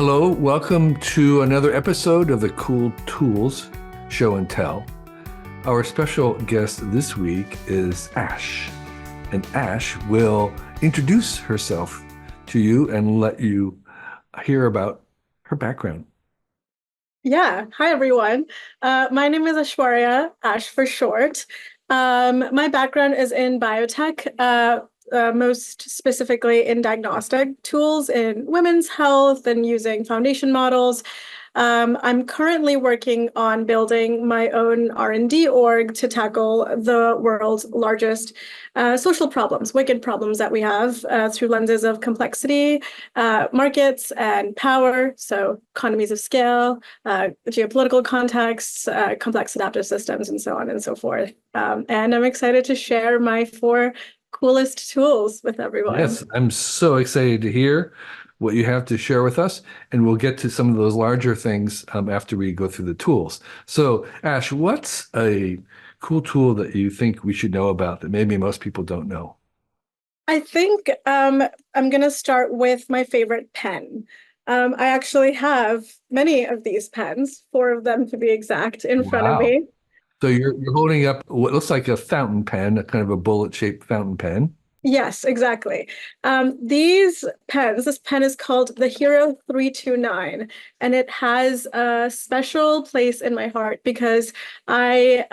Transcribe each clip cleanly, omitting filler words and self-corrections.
Hello, welcome to another episode of the Cool Tools Show and Tell. Our special guest this week is Ash, and Ash will introduce herself to you and let you hear about her background. Yeah. Hi, everyone. My name is Aishwarya, Ash for short. My background is in biotech, most specifically in diagnostic tools in women's health and using foundation models. I'm currently working on building my own R&D org to tackle the world's largest social problems, wicked problems that we have through lenses of complexity, markets, and power. So economies of scale, geopolitical contexts, complex adaptive systems, and so on and so forth. And I'm excited to share my four coolest tools with everyone. Yes, I'm so excited to hear what you have to share with us, and we'll get to some of those larger things after we go through the tools. So, Ash, what's a cool tool that you think we should know about that maybe most people don't know? I think I'm going to start with my favorite pen. I actually have many of these pens, four of them to be exact, in front of Wow. me. So you're holding up what looks like a fountain pen, a kind of a bullet-shaped fountain pen. Yes, exactly. This pen is called the Hero 329, and it has a special place in my heart because I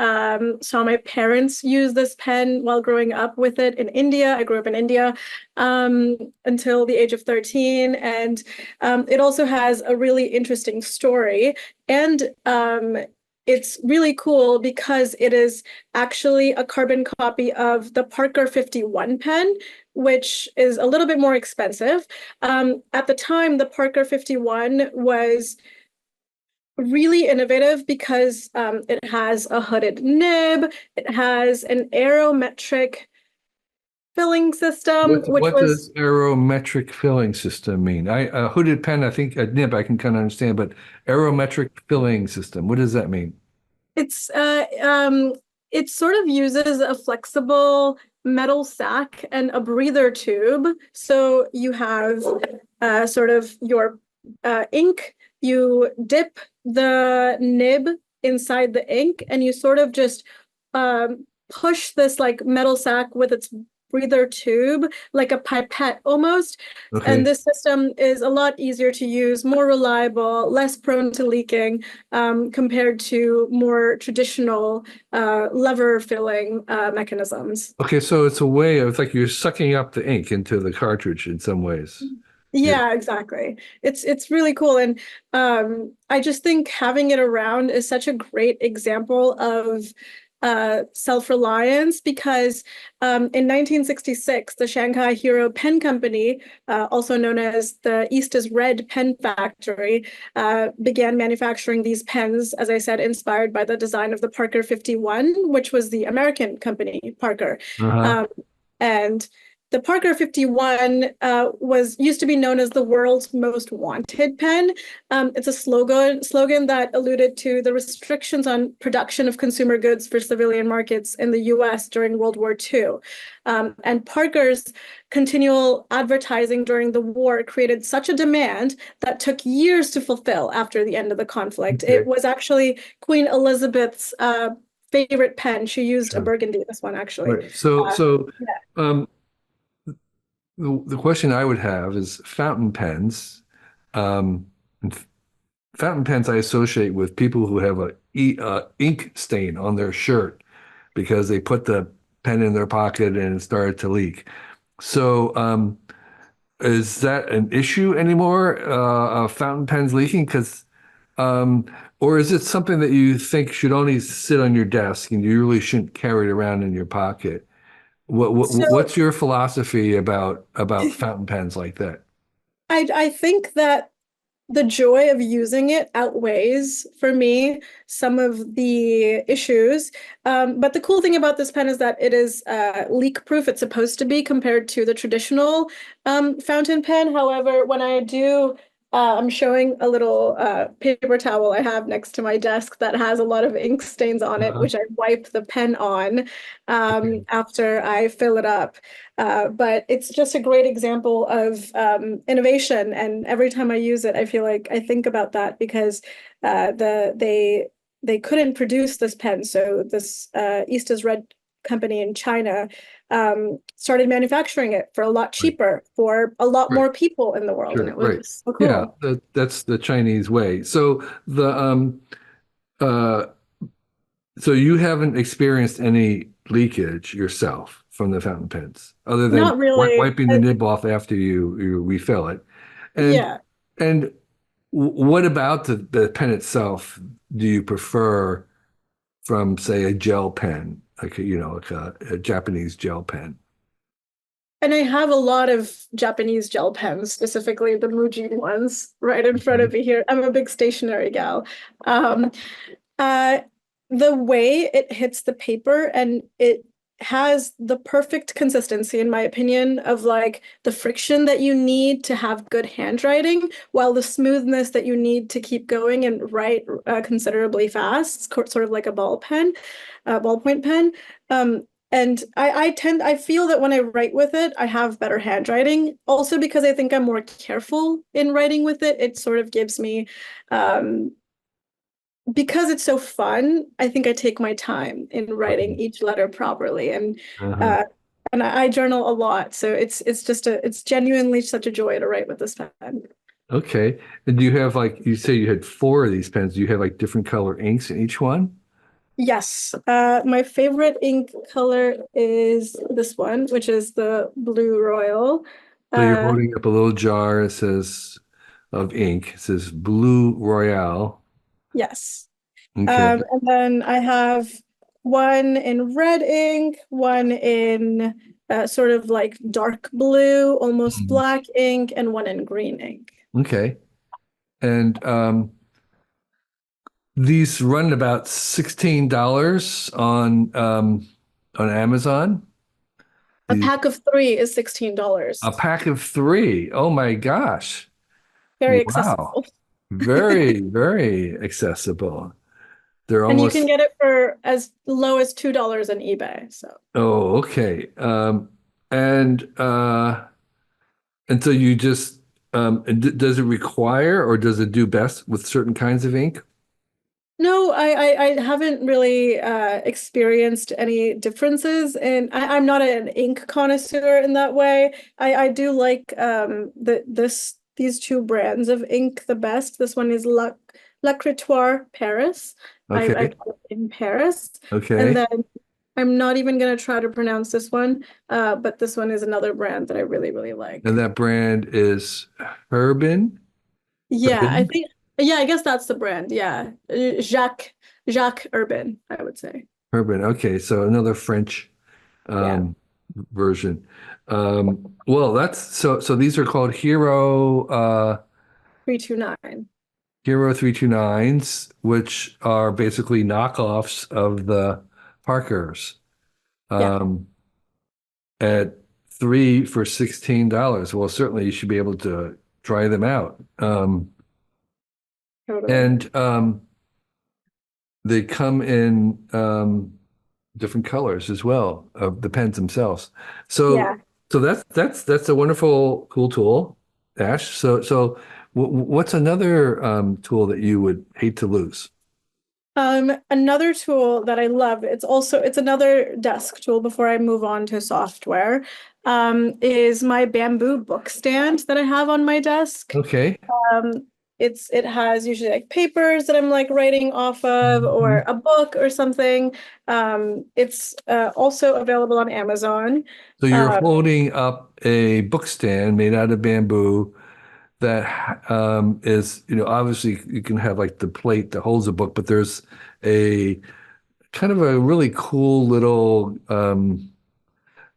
saw my parents use this pen while growing up with it in India. I grew up in India until the age of 13, and it also has a really interesting story. And it's really cool because it is actually a carbon copy of the Parker 51 pen, which is a little bit more expensive. At the time, the Parker 51 was really innovative because it has a hooded nib, it has an aerometric filling system, which What was does aerometric filling system mean? A hooded pen, I think a nib I can kind of understand, but aerometric filling system, what does that mean? it's it sort of uses a flexible metal sac and a breather tube. So you have sort of your ink, you dip the nib inside the ink, and you sort of just push this like metal sac with its breather tube, like a pipette almost. And Okay. this system is a lot easier to use, more reliable, less prone to leaking compared to more traditional lever filling mechanisms. Okay, so it's a way of it's like you're sucking up the ink into the cartridge in some ways. Yeah. Yeah, exactly. It's really cool. And I just think having it around is such a great example of self-reliance because in 1966, the Shanghai Hero Pen Company, also known as the East is Red Pen Factory, began manufacturing these pens, as I said, inspired by the design of the Parker 51, which was the American company, Parker. Uh-huh. Um, and the Parker 51 was used to be known as the world's most wanted pen. It's a slogan that alluded to the restrictions on production of consumer goods for civilian markets in the US during World War II. And Parker's continual advertising during the war created such a demand that took years to fulfill after the end of the conflict. It Okay. was actually Queen Elizabeth's favorite pen. She used a Sure. burgundy, this one actually. Right. So Uh, so yeah. um the question I would have is fountain pens. And fountain pens I associate with people who have a ink stain on their shirt because they put the pen in their pocket and it started to leak. So, is that an issue anymore? Fountain pens leaking? Um, or is it something that you think should only sit on your desk and you really shouldn't carry it around in your pocket? So What's your philosophy about fountain pens like that? I think that the joy of using it outweighs for me some of the issues. But the cool thing about this pen is that it is leak proof. It's supposed to be compared to the traditional fountain pen. However, when I do I'm showing a little paper towel I have next to my desk that has a lot of ink stains on it, Uh-huh. which I wipe the pen on Okay. after I fill it up. But it's just a great example of innovation, and every time I use it, I feel like I think about that because they couldn't produce this pen, so this East is Red company in China started manufacturing it for a lot Right. cheaper for a lot Right. more people in the world, and Sure. it Right. was so Yeah, cool. that's the Chinese way. Uh so you haven't experienced any leakage yourself from the fountain pens, other than Not really. wiping the nib off after you refill it. And Yeah. and what about the pen itself do you prefer from, say, a gel pen, like like a Japanese gel pen? And I have a lot of Japanese gel pens, specifically the Muji ones, right in front Okay. of me here. I'm a big stationery gal. Um, Uh, the way it hits the paper and it has the perfect consistency, in my opinion, of like the friction that you need to have good handwriting, while the smoothness that you need to keep going and write considerably fast, sort of like a ball pen, ballpoint pen. And I feel that when I write with it, I have better handwriting. Also because I think I'm more careful in writing with it. It sort of gives me um, because it's so fun, I think I take my time in writing Okay. each letter properly, Uh-huh. uh, and I journal a lot, so it's genuinely such a joy to write with this pen. Okay. And do you have, like, you say you had four of these pens? Do you have like different color inks in each one? Yes, my favorite ink color is this one, which is the Blue Royal. So you're Uh, holding up a little jar, it says, of ink. It says Blue Royale. yes, Okay. and then I have one in red ink, one in sort of like dark blue, almost Mhm. black ink, and one in green ink. Okay. And these run about $16 on Amazon. A The pack of three is A $16. pack of three. Oh my gosh. Very Wow. accessible. Very, very accessible. They're And you can almost, get it for as low as $2 on eBay. So oh, okay. And and so you just does it require, or does it do best with certain kinds of ink? no, I haven't really experienced any differences, and I'm not an ink connoisseur in that way. I do like these two brands of ink the best. This one is L'Écritoire Paris. I Okay. got it in Paris, and Okay. then I'm not even gonna try to pronounce this one, but this one is another brand that I really And like. that brand is Herbin. Yeah, I Herbin. think yeah, I guess that's the brand. Yeah. Jacques Urban, I would say. Herbin. Okay. So another French Yeah. um version. Well, so these are called Hero 329s, which are basically knockoffs of the Parkers. Yeah, Um, at three for $16. Well, certainly you should be able to try them out. totally. And they come in different colors as well of the pens themselves. So Yeah. so that's a wonderful, cool tool, Ash. So what's another tool that you would hate to lose? Another tool that I love, it's another desk tool before I move on to software, is my bamboo book stand that I have on my desk. Okay. Um, it has usually like papers that I'm like writing off of or Mhm. a book or something. It's also available on Amazon. So you're Um, holding up a book stand made out of bamboo that is, obviously you can have like the plate that holds a book, but there's a kind of a really cool little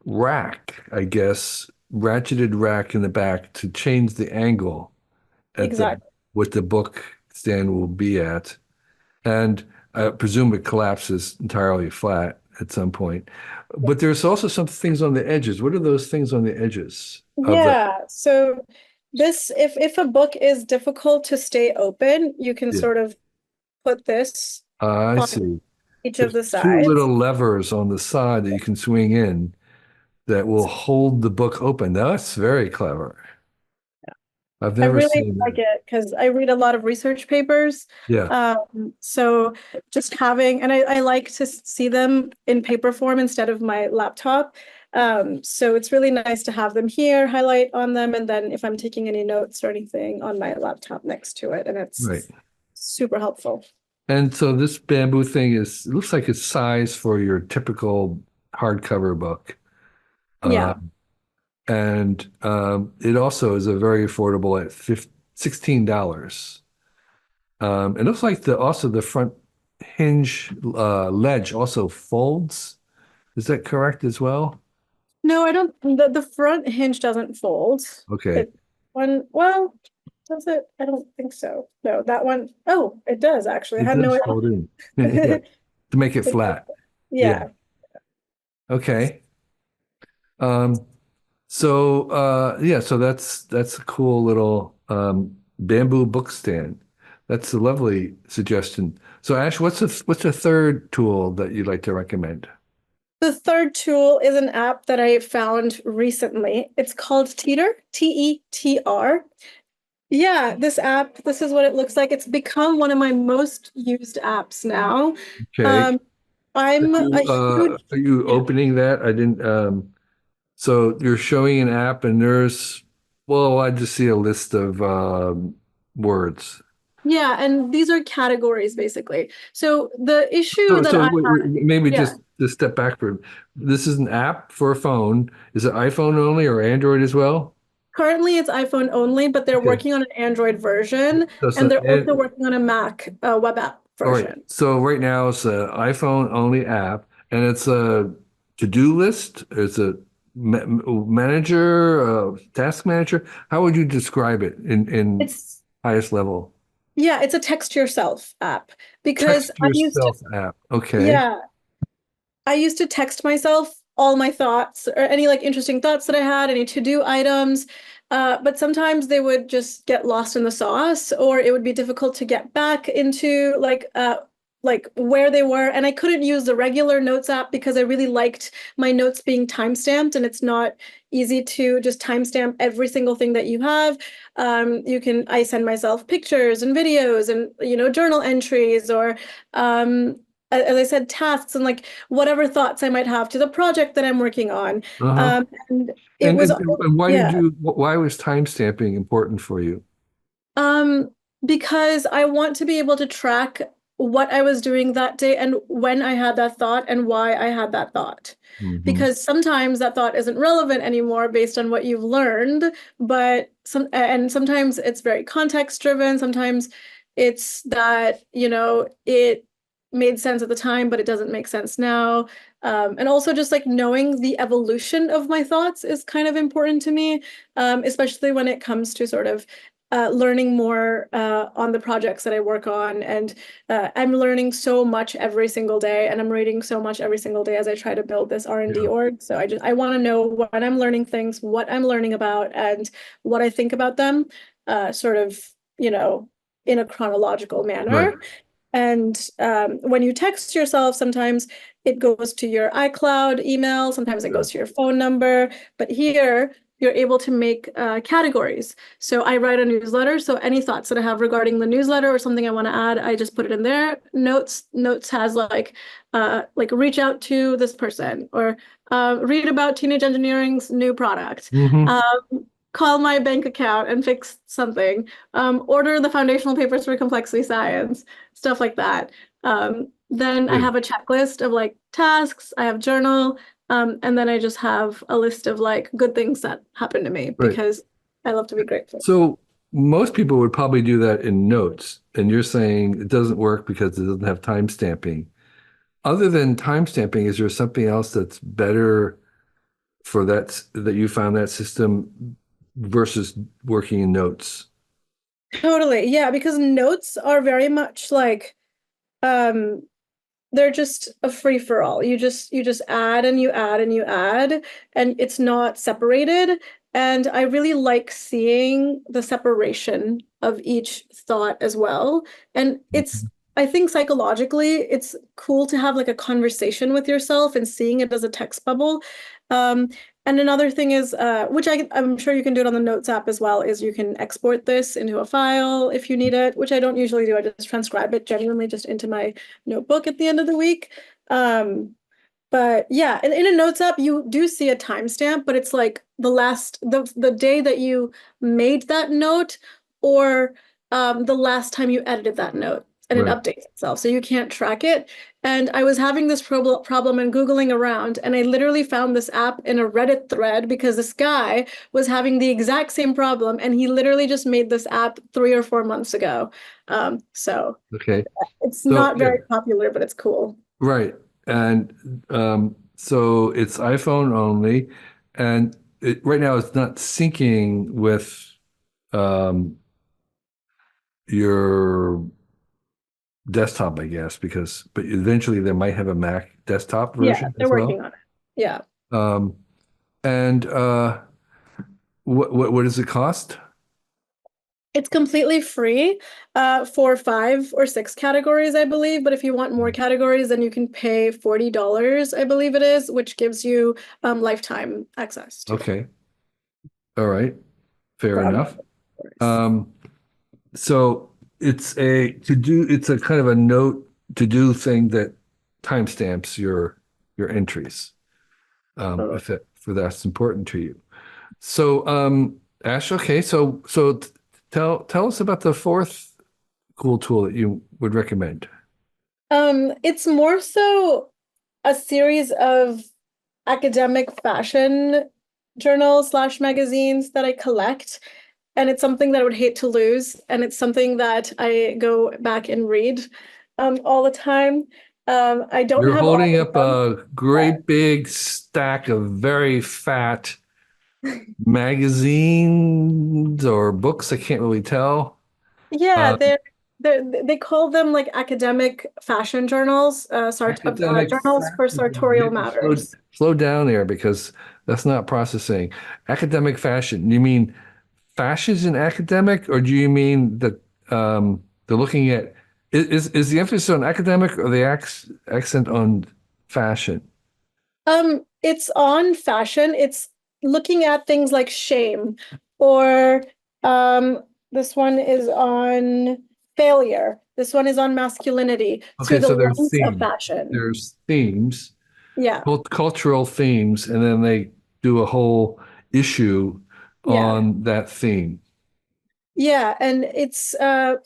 rack, I guess, ratcheted rack in the back to change the angle at the exactly. what the book stand will be at. And I presume it collapses entirely flat at some point. But there's also some things on the edges. What are those things on the edges of the? Yeah. So This, if a book is difficult to stay open, you can Yeah. sort of put this I on see. each of There's the two sides. little levers on the side that you can swing in that will hold the book open. That's very clever. I've I never really seen like that. it because I read a lot of research papers. Yeah, So just having, and I like to see them in paper form instead of my laptop. So it's really nice to have them here, highlight on them, and then if I'm taking any notes or anything on my laptop next to it, and it's right. super helpful. And so this bamboo thing is, it looks like it's sized for your typical hardcover book. Uh, Yeah. and it also is a very affordable at $16. It looks like the front hinge ledge also folds. Is that correct as well? No, I don't, the front hinge doesn't fold. Okay. It one, well, does it? I don't think so. No, that one, oh, it does actually. I It had no does fold in. Yeah. idea. To make it flat. Yeah. Yeah. Okay. Um, so that's a cool little bamboo book stand. That's a lovely suggestion. So Ash, what's a third tool that you'd like to recommend? The third tool is an app that I found recently. It's called Tetr, Tetr. Yeah, this app, this is what it looks like. It's become one of my most used apps now. Okay. Um, I'm a huge, Are you yeah. opening that? I didn't so you're showing an app and there's well, I just see a list of words. Yeah, and these are categories basically. So the issue So, that so I wait, had, maybe yeah, just step back for this is an app for a phone. Is it iPhone only or Android as well? currently it's iPhone only, but they're Okay. working on an Android version and So they're also and working on a Mac web app all right. version. So right now it's an iPhone only app and it's a to-do list. It's a manager, task manager. How would you describe it in It's highest level? Yeah, it's a text yourself app because Text yourself app. Okay. yeah, I used to text myself all my thoughts or any like interesting thoughts that I had, any to-do items. But sometimes they would just get lost in the sauce, or it would be difficult to get back into like where they were. And I couldn't use the regular notes app because I really liked my notes being timestamped, and it's not easy to just timestamp every single thing that you have. I send myself pictures and videos and journal entries or as I said, tasks and like whatever thoughts I might have to the project that I'm working on. Uh-huh. And it And, was, and yeah, why was timestamping important for you? um, because I want to be able to track what I was doing that day and when I had that thought and why I had that thought. Hmm. Because sometimes that thought isn't relevant anymore based on what you've learned, but sometimes it's very context driven. Sometimes it's that, it made sense at the time, but it doesn't make sense now. And also just like knowing the evolution of my thoughts is kind of important to me, especially when it comes to sort of learning more on the projects that I work on. And I'm learning so much every single day, and I'm reading so much every single day as I try to build this R&D Yeah. org. So I want to know when I'm learning things, what I'm learning about, and what I think about them, sort of, in a chronological Right. manner. And when you text yourself, sometimes it goes to your iCloud email, sometimes it Yeah. goes to your phone number. But here, you're able to make categories. So I write a newsletter. So any thoughts that I have regarding the newsletter or something I want to add, I just put it in there. Notes has like reach out to this person or read about teenage engineering's new product. Hmm. Call my bank account and fix something. Order the foundational papers for complexity science, stuff like that. Then I Yeah. have a checklist of like tasks, I have journal, and then I just have a list of like good things that happened to me Right. because I love to be grateful. So most people would probably do that in notes, and you're saying it doesn't work because it doesn't have time stamping. Other than time stamping, is there something else that's better for that you found that system versus working in notes? Totally. Yeah, because notes are very much like um they're just a free for all. You just add and you add and you add, and it's not separated. And I really like seeing the separation of each thought as well. And I think psychologically, it's cool to have like a conversation with yourself and seeing it as a text bubble. Um, and another thing is, which I'm sure you can do it on the Notes app as well, is you can export this into a file if you need it, which I don't usually do. I just transcribe it genuinely just into my notebook at the end of the week. But yeah, in a Notes app, you do see a timestamp, but it's like the day that you made that note or the last time you edited that note, and it Right. updates itself. So you can't track it. And I was having this problem and Googling around, and I literally found this app in a Reddit thread because this guy was having the exact same problem, and he literally just made this app 3 or 4 months ago. So Okay. it's So not yeah, very popular, but it's cool. right. And so it's iPhone only, and right now it's not syncing with um, your desktop, I guess, but eventually they might have a Mac desktop Yeah, version they're as well. working on it. Yeah. Um, and what does it cost? It's completely free for 5 or 6 categories, I believe. But if you want more categories, then you can pay $40, I believe it is, which gives you lifetime access to them Okay. All right. Fair for enough. unlimited hours. Um, so it's a kind of a note to do thing that timestamps your entries, Totally. if that's important to you. So Ash, okay, tell us about the fourth cool tool that you would recommend. It's more so a series of academic fashion journals slash magazines that I collect. And it's something that I would hate to lose. And it's something that I go back and read all the time. I don't You're have all holding of up them. a great big stack of very fat magazines or books. I can't really tell. Yeah, Uh, they call them like academic fashion journals, Academic journals for fashion. sartorial Maybe matters. slow down there because that's not processing. Academic fashion. You mean fashions in academic, or do you mean that they're looking at is the emphasis on academic or the accent on fashion? It's on fashion. It's looking at things like shame, or um, this one is on failure. This one is on masculinity through Okay, the so there's lens of themes. fashion. There's themes, Yeah, cultural themes, and then they do a whole issue yeah. on that theme. Yeah, and it's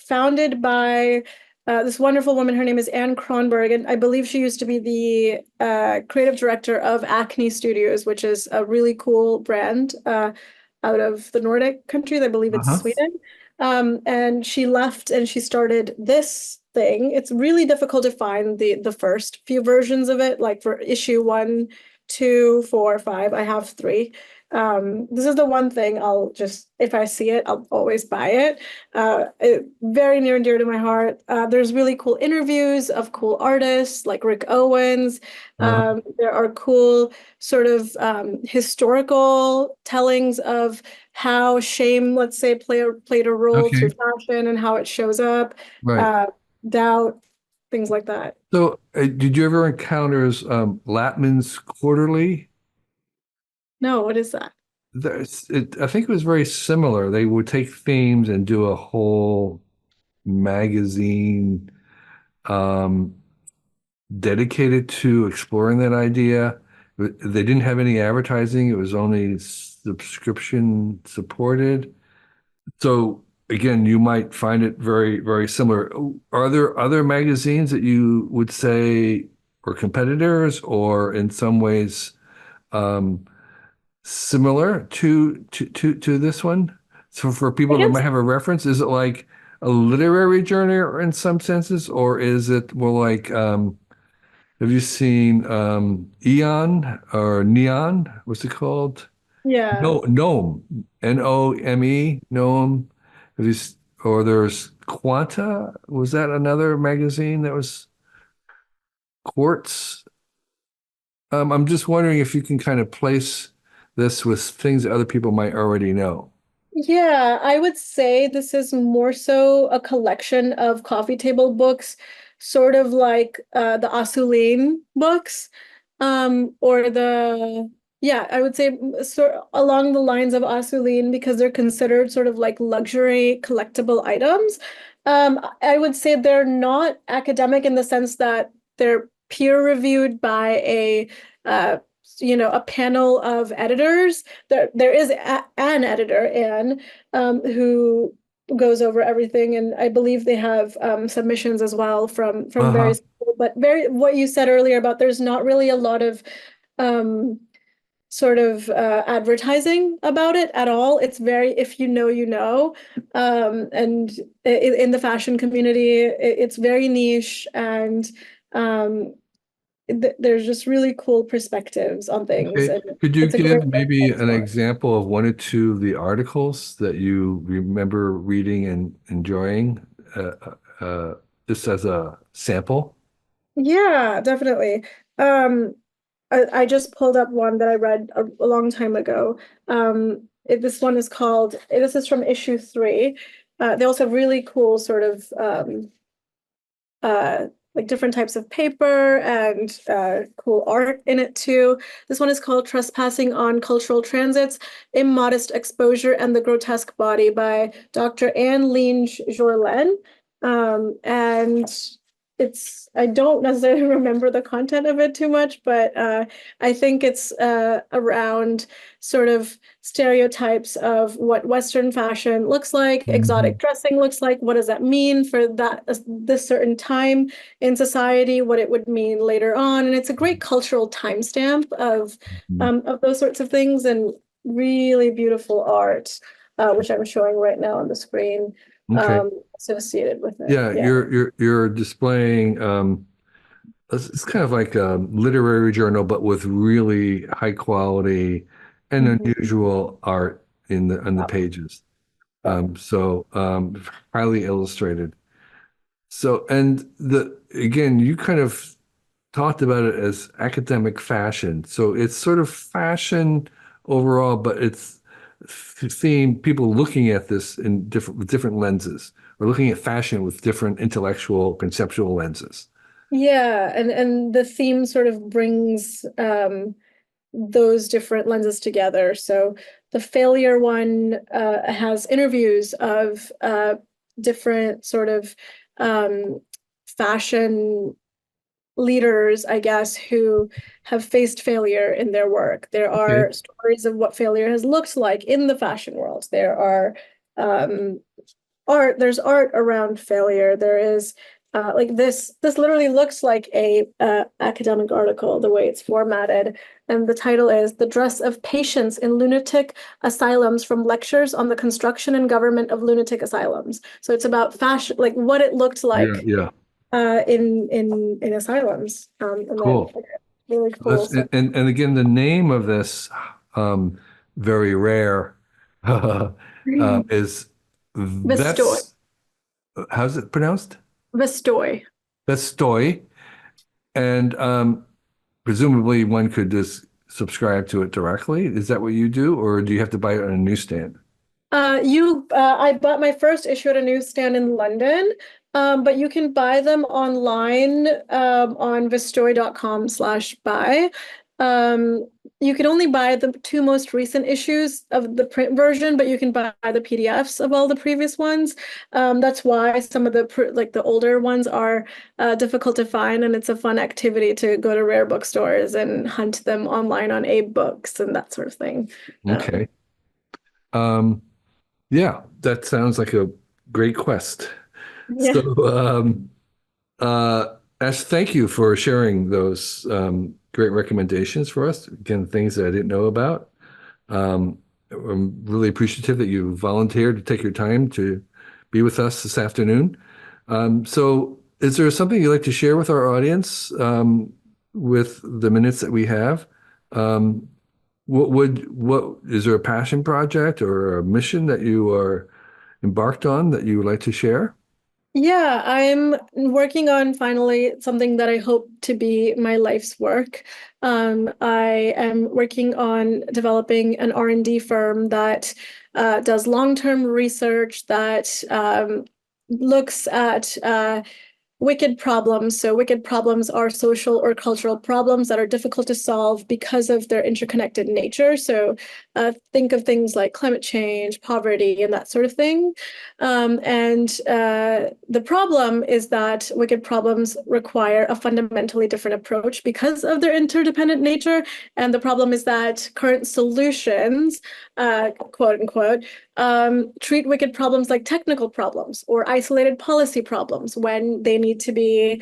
founded by this wonderful woman. Her name is Anne Kronberg, and I believe she used to be the creative director of Acne Studios, which is a really cool brand out of the Nordic countries. I believe it's Uh-huh. Sweden. And she left and she started this thing. It's really difficult to find the first few versions of it, like for issue 1, 2, 4, 5. I have three. This is the one thing I'll just, if I see it, I'll always buy it. Very near and dear to my heart. There's really cool interviews of cool artists like Rick Owens. Uh-huh. There are cool sort of historical tellings of how shame, let's say, played a role Okay. to fashion and how it shows up, Right. uh, doubt, things like that. So, did you ever encounter Latman's Quarterly? No, what is that? I think it was very similar. They would take themes and do a whole magazine um, dedicated to exploring that idea. They didn't have any advertising. It was only subscription supported. So again, you might find it very, very similar. Are there other magazines that you would say are competitors or in some ways um, similar to this one? So for I people that might guess, have a reference, is it like a literary journal in some senses, or is it more like have you seen Eon or Neon? What's it called? yeah. No, Gnome, Nome, Gnome. Have you, or there's Quanta. Was that another magazine that was Quartz? I'm just wondering if you can kind of place this with things that other people might already know? Yeah, I would say this is more so a collection of coffee table books, sort of like the Asulin books, or yeah, I would say sort along the lines of Asulin because they're considered sort of like luxury collectible items. I would say they're not academic in the sense that they're peer reviewed by uh, a panel of editors. There is an editor, Anne, who goes over everything, and I believe they have submissions as well from Uh-huh. various people. But very what you said earlier about there's not really a lot of um, sort of advertising about it at all. It's very if you know, you know. And in the fashion community, it's very niche and um, there's just really cool perspectives on things, Okay. and Could you it's a great give maybe reference an point. example of one or two of the articles that you remember reading and enjoying, just as a sample? Yeah, definitely. Um, I just pulled up one that I read a long time ago. This one is called, this is from issue 3. They also have really cool sort of uh, like different types of paper and cool art in it too. This one is called Trespassing on Cultural Transits, Immodest Exposure and the Grotesque Body by Dr. Anne Linge Jorlen. And I don't necessarily remember the content of it too much, but I think it's around sort of stereotypes of what Western fashion looks like, Mhm. exotic dressing looks like. What does that mean for this certain time in society? What it would mean later on, and it's a great cultural timestamp Mhm. of those sorts of things and really beautiful art, which I'm showing right now on the screen, Okay. associated with it. Yeah, Yeah. you're displaying it's kind of like a literary journal, but with really high quality and Mhm. unusual art in the Yeah. pages. Yeah. Highly illustrated. So, and the again, you kind of talked about it as academic fashion. So it's sort of fashion overall, but it's seeing people looking at this in different with different lenses, or looking at fashion with different intellectual, conceptual lenses. Yeah, and the theme sort of brings those different lenses together. So the failure one has interviews of different sort of um, fashion leaders, I guess, who have faced failure in their work. There Okay. are stories of what failure has looked like in the fashion world. There are um, there's art around failure. There is like this literally looks like a academic article the way it's formatted, and the title is The Dress of Patients in Lunatic Asylums from Lectures on the Construction and Government of Lunatic Asylums. So it's about fashion, like what it looked Yeah, like yeah. in asylums, and then Cool. really cool That's stuff. and again, the name of this very rare is Vestoj. Ves. How's it pronounced? Vestoj. Vestoj, and presumably one could just subscribe to it directly. Is that what you do, or do you have to buy it on a newsstand? I bought my first issue at a newsstand in London, but you can buy them online on vestoj.com/buy. You can only buy the 2 most recent issues of the print version, but you can buy the PDFs of all the previous ones. That's why some of like the older ones are difficult to find, and it's a fun activity to go to rare bookstores and hunt them online on Abe Books and that sort of thing. Um, Okay. Um, yeah, that sounds like a great quest. So, yeah. Ash, thank you for sharing those great recommendations for us. Again, things that I didn't know about. I'm really appreciative that you volunteered to take your time to be with us this afternoon. So, is there something you'd like to share with our audience with the minutes that we have? Um, what is there a passion project or a mission that you are embarked on that you would like to share? Yeah, I'm working on finally something that I hope to be my life's work. I am working on developing an R&D firm that does long-term research that looks at wicked problems. So wicked problems are social or cultural problems that are difficult to solve because of their interconnected nature. So think of things like climate change, poverty, and that sort of thing. And the problem is that wicked problems require a fundamentally different approach because of their interdependent nature. And the problem is that current solutions, quote unquote, treat wicked problems like technical problems or isolated policy problems when they need to be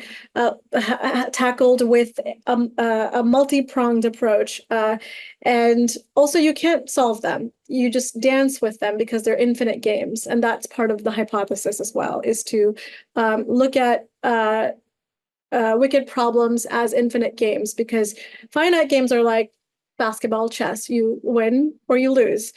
tackled with a multi-pronged approach. And also, you can't solve them. You just dance with them because they're infinite games. And that's part of the hypothesis as well, is to look at wicked problems as infinite games because finite games are like basketball, chess. You win or you lose.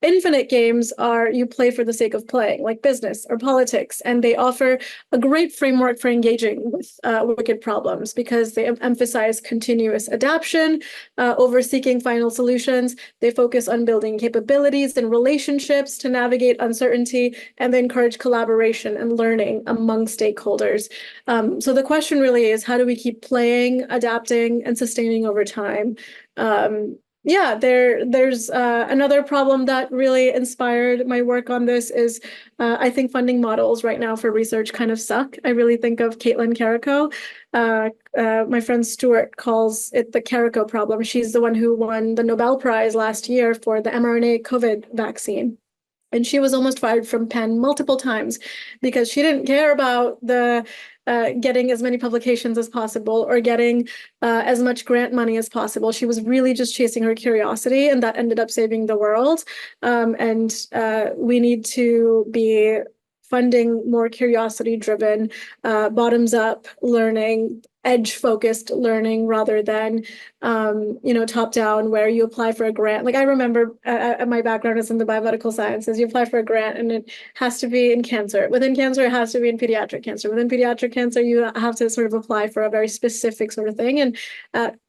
Infinite games are you play for the sake of playing, like business or politics, and they offer a great framework for engaging with wicked problems because they emphasize continuous adaptation over seeking final solutions. They focus on building capabilities and relationships to navigate uncertainty, and they encourage collaboration and learning among stakeholders. So the question really is, how do we keep playing, adapting, and sustaining over time? Yeah, there's another problem that really inspired my work on this is I think funding models right now for research kind of suck. I really think of Caitlin Carrico. My friend Stuart calls it the Carrico problem. She's the one who won the Nobel Prize last year for the mRNA COVID vaccine. And she was almost fired from Penn multiple times because she didn't care about the getting as many publications as possible or getting as much grant money as possible. She was really just chasing her curiosity, and that ended up saving the world. And we need to be funding more curiosity-driven, bottoms-up learning, edge-focused learning rather than top down where you apply for a grant. Like I remember my background is in the biomedical sciences. You apply for a grant and it has to be in cancer. Within cancer, it has to be in pediatric cancer. Within pediatric cancer, you have to sort of apply for a very specific sort of thing and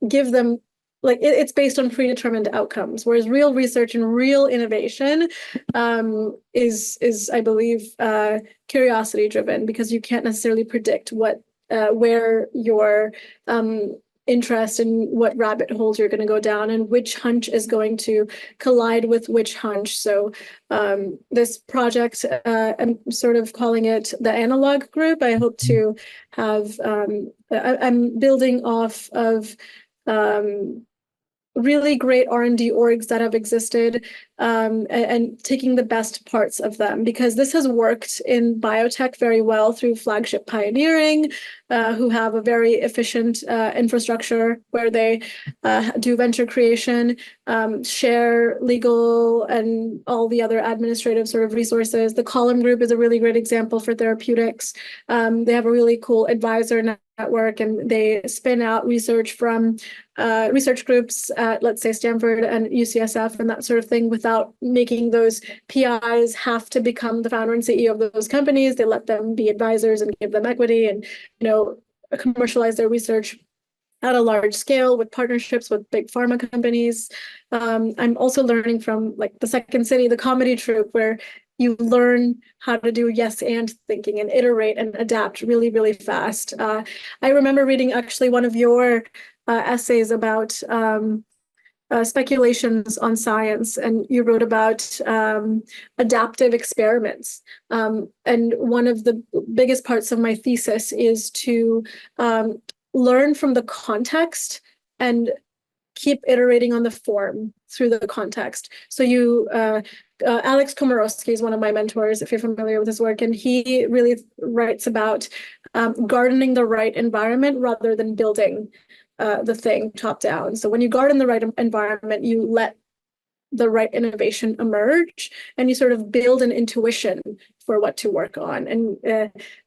give them like it's based on predetermined outcomes, whereas real research and real innovation is I believe curiosity driven because you can't necessarily predict what where your interest and what rabbit holes you're going to go down and which hunch is going to collide with which hunch. So this project, I'm sort of calling it the Analogue group. I hope to have, I'm building off of really great R&D orgs that have existed and taking the best parts of them because this has worked in biotech very well through Flagship Pioneering, who have a very efficient infrastructure where they do venture creation, share legal and all the other administrative sort of resources. The Column Group is a really great example for therapeutics. They have a really cool advisor network and they spin out research from research groups at, let's say, Stanford and UCSF and that sort of thing without making those PIs have to become the founder and CEO of those companies. They let them be advisors and give them equity and, commercialize their research at a large scale with partnerships with big pharma companies. I'm also learning from like the Second City, the comedy troupe, where you learn how to do yes and thinking and iterate and adapt really, really fast. I remember reading actually one of your essays about speculations on science, and you wrote about adaptive experiments. And one of the biggest parts of my thesis is to learn from the context and keep iterating on the form through the context. So Alex Komorowski is one of my mentors, if you're familiar with his work, and he really writes about gardening the right environment rather than building the thing top down. So when you garden the right environment, you let the right innovation emerge, and you sort of build an intuition for what to work on. And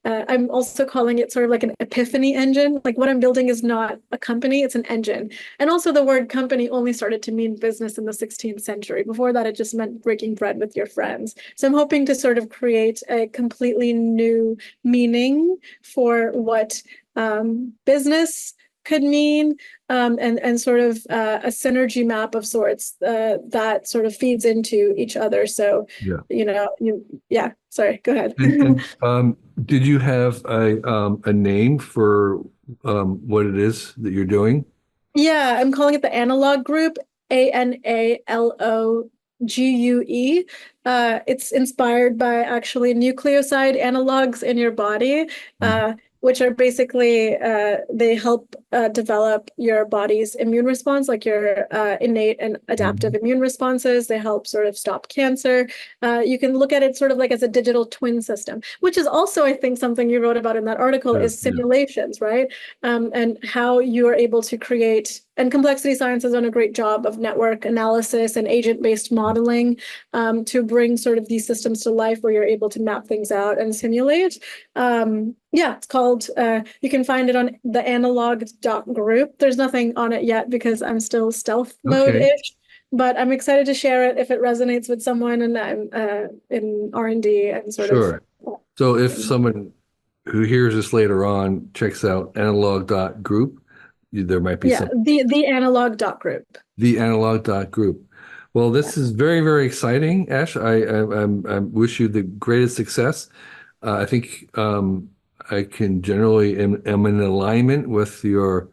I'm also calling it sort of like an epiphany engine. Like what I'm building is not a company, it's an engine. And also the word company only started to mean business in the 16th century. Before that, it just meant breaking bread with your friends. So I'm hoping to sort of create a completely new meaning for what business could mean, and sort of a synergy map of sorts that sort of feeds into each other. So, Yeah. Sorry, go ahead. Did you have a name for what it is that you're doing? Yeah, I'm calling it the Analogue Group, Analogue. It's inspired by actually nucleoside analogs in your body, Mhm. which are basically they help develop your body's immune response, like your innate and adaptive Mhm. immune responses. They help sort of stop cancer. You can look at it sort of like as a digital twin system, which is also, I think, something you wrote about in that article Yeah, is yeah. simulations, right? And how you are able to create, and Complexity Science has done a great job of network analysis and agent-based modeling to bring sort of these systems to life where you're able to map things out and simulate. It's called, you can find it on the analog.group. There's nothing on it yet because I'm still stealth Okay, mode-ish, but I'm excited to share it if it resonates with someone, and I'm in R&D and sort of. sure. So if someone who hears this later on checks out analog.group, there might be Yeah, some the analog.group. the analog.group. Well, this is very, very exciting, Ash. I wish you the greatest success. I think I can generally am in alignment with your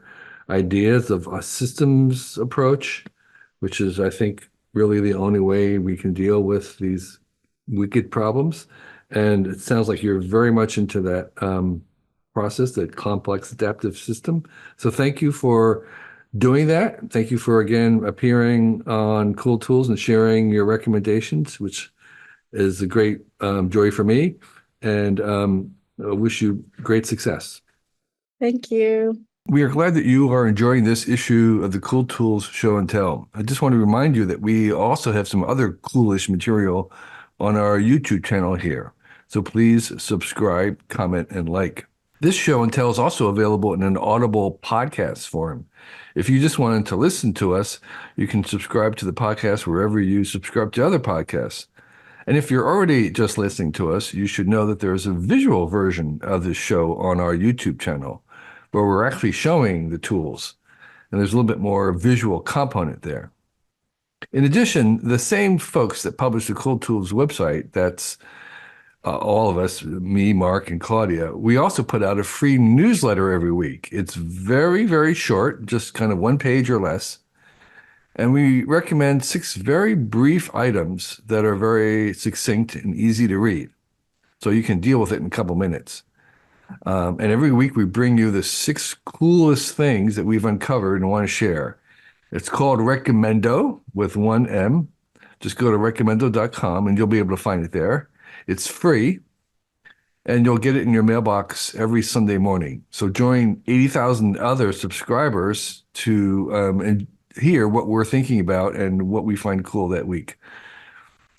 ideas of a systems approach, which is, I think, really the only way we can deal with these wicked problems. And it sounds like you're very much into that process, that complex adaptive system. So thank you for doing that. Thank you for again appearing on Cool Tools and sharing your recommendations, which is a great joy for me. And I wish you great success. Thank you. We are glad that you are enjoying this issue of the Cool Tools Show and Tell. I just want to remind you that we also have some other coolish material on our YouTube channel here. So please subscribe, comment, and like. This show and tell is also available in an Audible podcast form. If you just wanted to listen to us, you can subscribe to the podcast wherever you subscribe to other podcasts. And if you're already just listening to us, you should know that there is a visual version of this show on our YouTube channel where we're actually showing the tools. And there's a little bit more visual component there. In addition, the same folks that publish the Cool Tools website, that's all of us, me, Mark, and Claudia, we also put out a free newsletter every week. It's very, very short, just kind of one page or less. And we recommend 6 very brief items that are very succinct and easy to read. So you can deal with it in a couple minutes. And every week we bring you the 6 coolest things that we've uncovered and want to share. It's called Recommendo with one M. Just go to recommendo.com and you'll be able to find it there. It's free and you'll get it in your mailbox every Sunday morning. So join 80,000 other subscribers to hear what we're thinking about and what we find cool that week.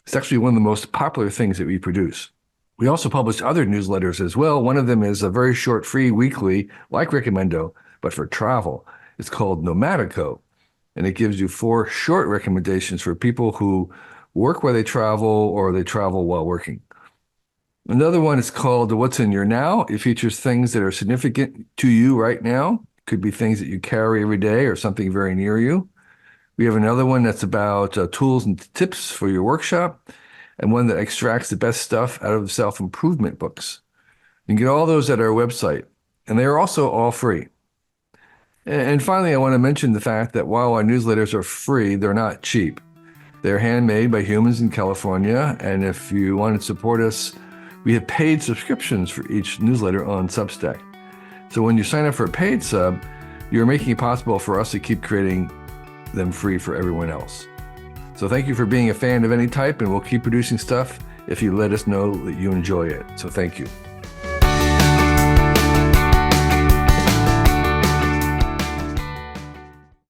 It's actually one of the most popular things that we produce. We also publish other newsletters as well. One of them is a very short, free weekly, like Recommendo, but for travel. It's called Nomadico, and it gives you 4 short recommendations for people who work where they travel or they travel while working. Another one is called What's in Your Now. It features things that are significant to you right now. Could be things that you carry every day or something very near you. We have another one that's about tools and tips for your workshop, and one that extracts the best stuff out of self-improvement books. You can get all those at our website, and they are also all free. And finally, I want to mention the fact that while our newsletters are free, they're not cheap. They're handmade by humans in California, and if you want to support us, we have paid subscriptions for each newsletter on Substack. So when you sign up for a paid sub, you're making it possible for us to keep creating them free for everyone else. So thank you for being a fan of any type, and we'll keep producing stuff if you let us know that you enjoy it. So thank you.